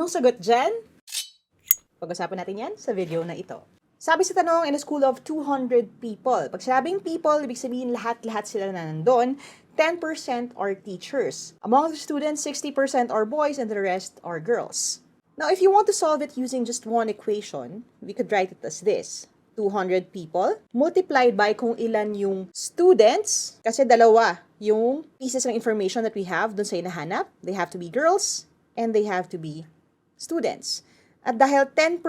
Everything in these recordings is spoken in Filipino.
Anong sagot dyan? Pag-usapan natin yan sa video na ito. Sabi sa tanong, in a school of 200 people. Pag sinabing people, ibig sabihin lahat-lahat sila na nandun. 10% are teachers. Among the students, 60% are boys and the rest are girls. Now, if you want to solve it using just one equation, we could write it as this. 200 people multiplied by kung ilan yung students, kasi dalawa yung pieces ng information that we have dun sa hinahanap. They have to be girls and they have to be students. At dahil 10%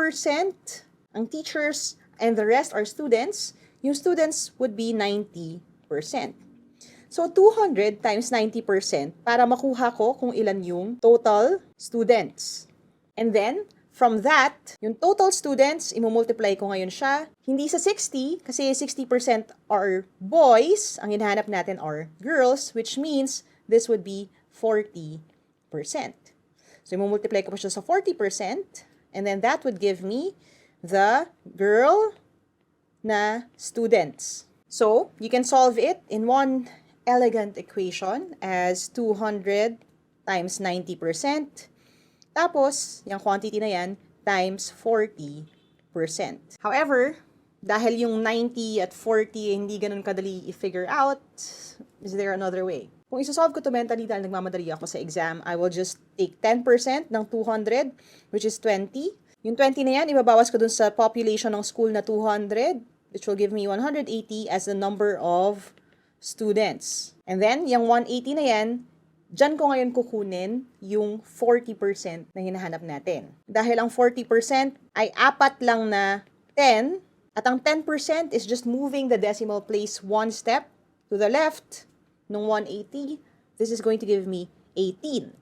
ang teachers and the rest are students, yung students would be 90%. So, 200 times 90% para makuha ko kung ilan yung total students. And then, from that, yung total students, imumultiply ko ngayon siya. Hindi sa 60, kasi 60% are boys. Ang hinahanap natin are girls, which means this would be 40%. So, imumultiply ko pa siya sa 40%. And then that would give me the girl na students. So, you can solve it in one elegant equation as 200 times 90%. Tapos, yung quantity na yan, times 40%. However, dahil yung 90 at 40 hindi ganun kadali i-figure out, is there another way? Kung isa-solve ko to mentally dahil nagmamadali ako sa exam, I will just take 10% ng 200, which is 20. Yung 20 na yan, ibabawas ko dun sa population ng school na 200, which will give me 180 as the number of students. And then, yung 180 na yan, diyan ko ngayon kukunin yung 40% na hinahanap natin. Dahil ang 40% ay apat lang na 10, at ang 10% is just moving the decimal place one step to the left ng 180. This is going to give me 18.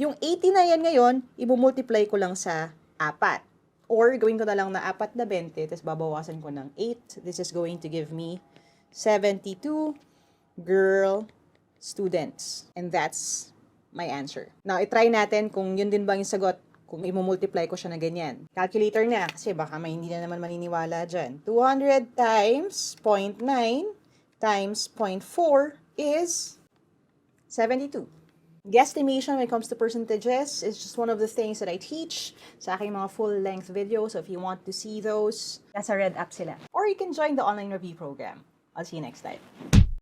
Yung 80 na yan ngayon, ibumultiply ko lang sa 4. Or gawin ko na lang na 4 na 20, tapos babawasan ko ng 8. This is going to give me 72 girl students. And that's my answer. Now, itry natin kung yun din ba yung sagot kung i-multiply ko siya na ganyan. Calculator na, kasi baka may hindi na naman maniniwala dyan. 200 times 0.9 times 0.4 is 72. Guesstimation when it comes to percentages is just one of the things that I teach sa aking mga full-length videos. So if you want to see those, nasa red app sila. Or you can join the online review program. I'll see you next time.